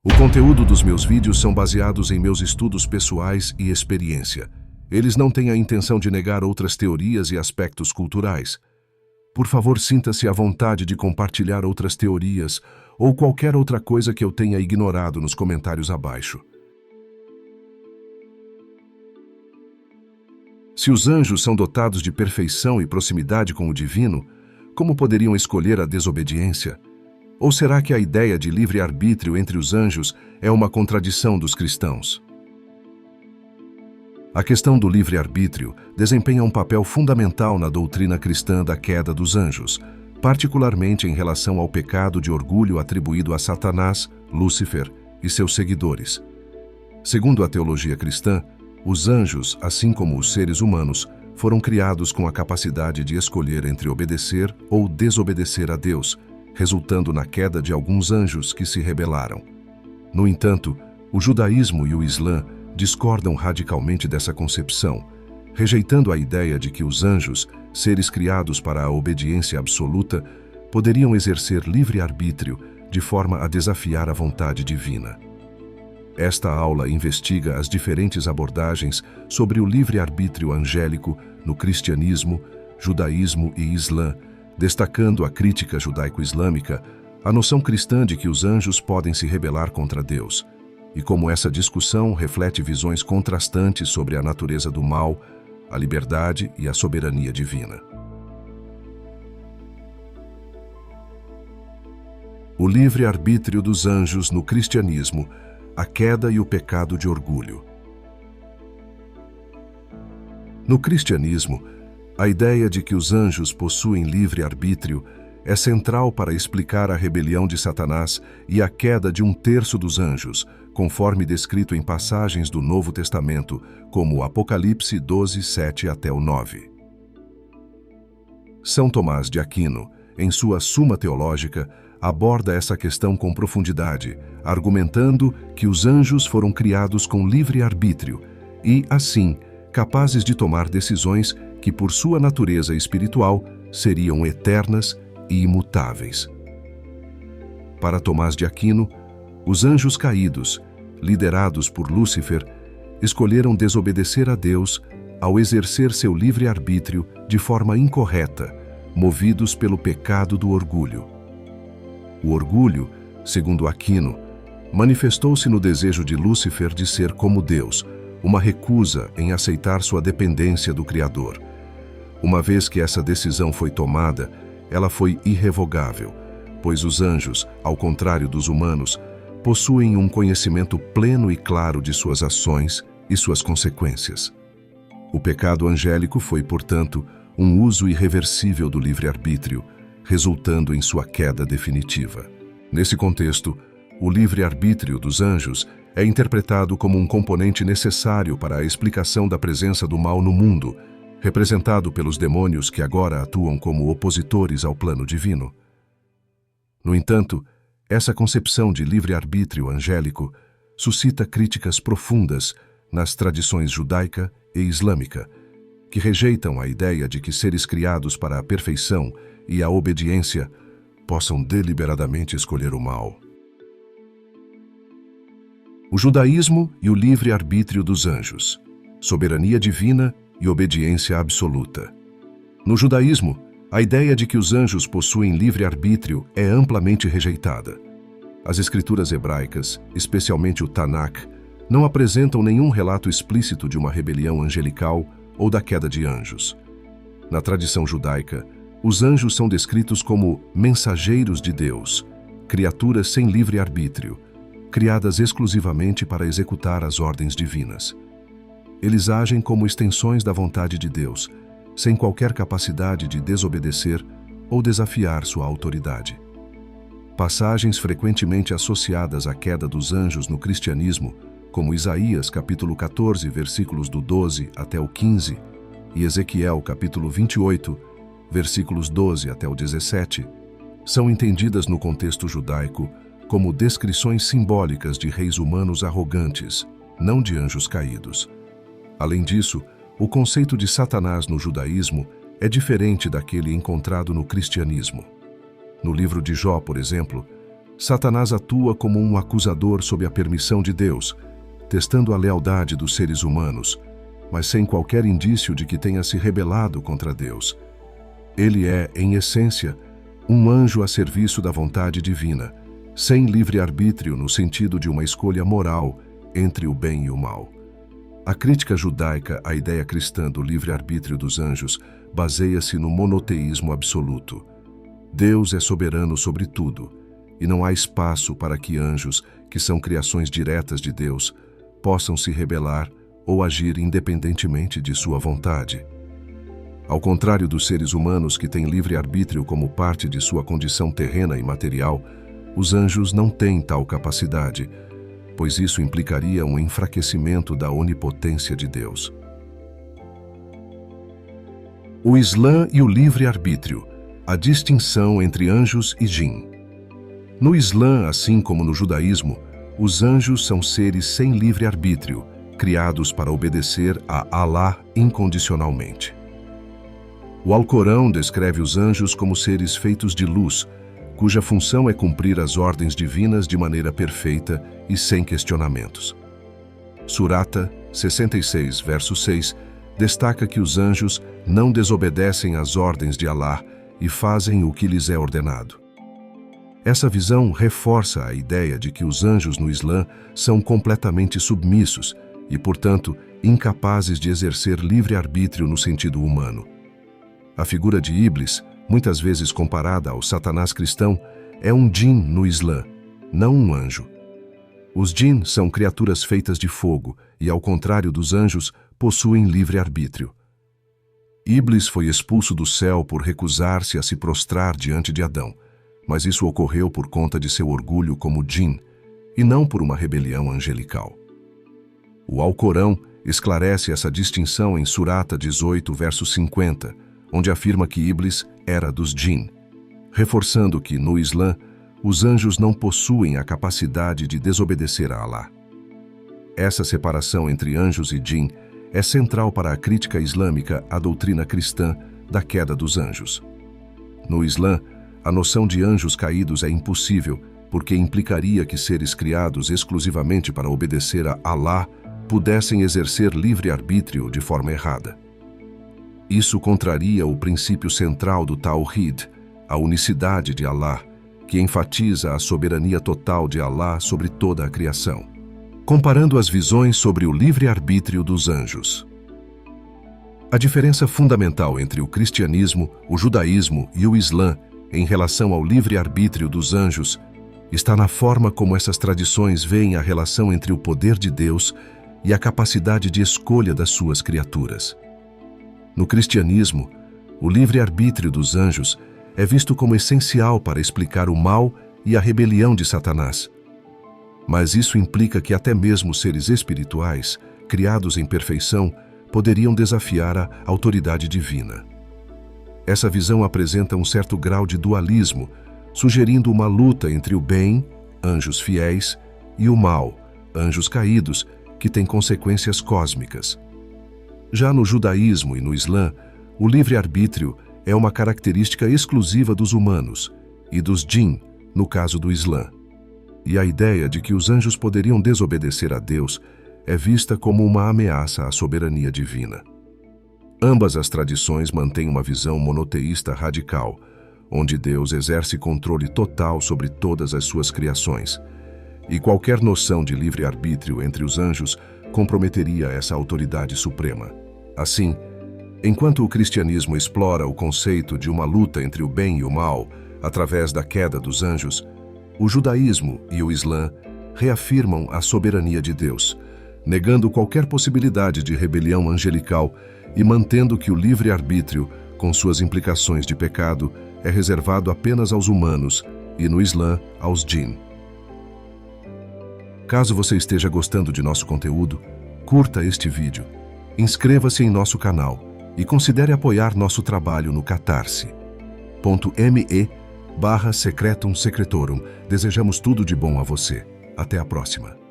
O conteúdo dos meus vídeos são baseados em meus estudos pessoais e experiência. Eles não têm a intenção de negar outras teorias e aspectos culturais. Por favor, sinta-se à vontade de compartilhar outras teorias ou qualquer outra coisa que eu tenha ignorado nos comentários abaixo. Se os anjos são dotados de perfeição e proximidade com o divino, como poderiam escolher a desobediência? Ou será que a ideia de livre-arbítrio entre os anjos é uma contradição dos cristãos? A questão do livre-arbítrio desempenha um papel fundamental na doutrina cristã da queda dos anjos, particularmente em relação ao pecado de orgulho atribuído a Satanás, Lúcifer e seus seguidores. Segundo a teologia cristã, os anjos, assim como os seres humanos, foram criados com a capacidade de escolher entre obedecer ou desobedecer a Deus, resultando na queda de alguns anjos que se rebelaram. No entanto, o judaísmo e o Islã discordam radicalmente dessa concepção, rejeitando a ideia de que os anjos, seres criados para a obediência absoluta, poderiam exercer livre-arbítrio de forma a desafiar a vontade divina. Esta aula investiga as diferentes abordagens sobre o livre-arbítrio angélico no cristianismo, judaísmo e islã, destacando a crítica judaico-islâmica, a noção cristã de que os anjos podem se rebelar contra Deus, e como essa discussão reflete visões contrastantes sobre a natureza do mal, a liberdade e a soberania divina. O livre-arbítrio dos anjos no cristianismo, a queda e o pecado de orgulho. No cristianismo, a ideia de que os anjos possuem livre-arbítrio é central para explicar a rebelião de Satanás e a queda de um terço dos anjos, conforme descrito em passagens do Novo Testamento, como Apocalipse 12, 7 até o 9. São Tomás de Aquino, em sua Suma Teológica, aborda essa questão com profundidade, argumentando que os anjos foram criados com livre-arbítrio e, assim, capazes de tomar decisões que, por sua natureza espiritual, seriam eternas e imutáveis. Para Tomás de Aquino, os anjos caídos, liderados por Lúcifer, escolheram desobedecer a Deus ao exercer seu livre-arbítrio de forma incorreta, movidos pelo pecado do orgulho. O orgulho, segundo Aquino, manifestou-se no desejo de Lúcifer de ser como Deus, uma recusa em aceitar sua dependência do Criador. Uma vez que essa decisão foi tomada, ela foi irrevogável, pois os anjos, ao contrário dos humanos, possuem um conhecimento pleno e claro de suas ações e suas consequências. O pecado angélico foi, portanto, um uso irreversível do livre-arbítrio, resultando em sua queda definitiva. Nesse contexto, o livre-arbítrio dos anjos é interpretado como um componente necessário para a explicação da presença do mal no mundo, representado pelos demônios que agora atuam como opositores ao plano divino. No entanto, essa concepção de livre-arbítrio angélico suscita críticas profundas nas tradições judaica e islâmica, que rejeitam a ideia de que seres criados para a perfeição e a obediência possam deliberadamente escolher o mal. O judaísmo e o livre-arbítrio dos anjos, soberania divina e obediência absoluta. No judaísmo, a ideia de que os anjos possuem livre-arbítrio é amplamente rejeitada. As escrituras hebraicas, especialmente o Tanakh, não apresentam nenhum relato explícito de uma rebelião angelical ou da queda de anjos. Na tradição judaica, os anjos são descritos como mensageiros de Deus, criaturas sem livre-arbítrio, criadas exclusivamente para executar as ordens divinas. Eles agem como extensões da vontade de Deus, sem qualquer capacidade de desobedecer ou desafiar sua autoridade. Passagens frequentemente associadas à queda dos anjos no cristianismo, como Isaías capítulo 14, versículos do 12 até o 15, e Ezequiel capítulo 28, versículos 12 até o 17, são entendidas no contexto judaico como descrições simbólicas de reis humanos arrogantes, não de anjos caídos. Além disso, o conceito de Satanás no judaísmo é diferente daquele encontrado no cristianismo. No livro de Jó, por exemplo, Satanás atua como um acusador sob a permissão de Deus, testando a lealdade dos seres humanos, mas sem qualquer indício de que tenha se rebelado contra Deus. Ele é, em essência, um anjo a serviço da vontade divina, sem livre-arbítrio no sentido de uma escolha moral entre o bem e o mal. A crítica judaica à ideia cristã do livre-arbítrio dos anjos baseia-se no monoteísmo absoluto. Deus é soberano sobre tudo, e não há espaço para que anjos, que são criações diretas de Deus, possam se rebelar ou agir independentemente de sua vontade. Ao contrário dos seres humanos que têm livre-arbítrio como parte de sua condição terrena e material, os anjos não têm tal capacidade, pois isso implicaria um enfraquecimento da onipotência de Deus. O Islã e o livre-arbítrio, a distinção entre anjos e jinn. No Islã, assim como no judaísmo, os anjos são seres sem livre-arbítrio, criados para obedecer a Allah incondicionalmente. O Alcorão descreve os anjos como seres feitos de luz, cuja função é cumprir as ordens divinas de maneira perfeita e sem questionamentos. Surata 66, verso 6, destaca que os anjos não desobedecem às ordens de Allah e fazem o que lhes é ordenado. Essa visão reforça a ideia de que os anjos no Islã são completamente submissos e, portanto, incapazes de exercer livre-arbítrio no sentido humano. A figura de Iblis, muitas vezes comparada ao Satanás cristão, é um djinn no Islã, não um anjo. Os djinn são criaturas feitas de fogo e, ao contrário dos anjos, possuem livre-arbítrio. Iblis foi expulso do céu por recusar-se a se prostrar diante de Adão, mas isso ocorreu por conta de seu orgulho como djinn e não por uma rebelião angelical. O Alcorão esclarece essa distinção em Surata 18, verso 50, onde afirma que Iblis era dos djinn, reforçando que, no Islã, os anjos não possuem a capacidade de desobedecer a Allah. Essa separação entre anjos e djinn é central para a crítica islâmica à doutrina cristã da queda dos anjos. No Islã, a noção de anjos caídos é impossível, porque implicaria que seres criados exclusivamente para obedecer a Allah pudessem exercer livre-arbítrio de forma errada. Isso contraria o princípio central do Tawhid, a unicidade de Allah, que enfatiza a soberania total de Allah sobre toda a criação. Comparando as visões sobre o livre-arbítrio dos anjos. A diferença fundamental entre o cristianismo, o judaísmo e o Islã em relação ao livre-arbítrio dos anjos está na forma como essas tradições veem a relação entre o poder de Deus e a capacidade de escolha das suas criaturas. No cristianismo, o livre-arbítrio dos anjos é visto como essencial para explicar o mal e a rebelião de Satanás. Mas isso implica que até mesmo seres espirituais, criados em perfeição, poderiam desafiar a autoridade divina. Essa visão apresenta um certo grau de dualismo, sugerindo uma luta entre o bem, anjos fiéis, e o mal, anjos caídos, que tem consequências cósmicas. Já no judaísmo e no Islã, o livre-arbítrio é uma característica exclusiva dos humanos e dos djinn, no caso do Islã. E a ideia de que os anjos poderiam desobedecer a Deus é vista como uma ameaça à soberania divina. Ambas as tradições mantêm uma visão monoteísta radical, onde Deus exerce controle total sobre todas as suas criações, e qualquer noção de livre-arbítrio entre os anjos comprometeria essa autoridade suprema. Assim, enquanto o cristianismo explora o conceito de uma luta entre o bem e o mal através da queda dos anjos, o judaísmo e o Islã reafirmam a soberania de Deus, negando qualquer possibilidade de rebelião angelical e mantendo que o livre-arbítrio, com suas implicações de pecado, é reservado apenas aos humanos e, no Islã, aos djinn. Caso você esteja gostando de nosso conteúdo, curta este vídeo, inscreva-se em nosso canal e considere apoiar nosso trabalho no catarse.me/secretum secretorum. Desejamos tudo de bom a você. Até a próxima.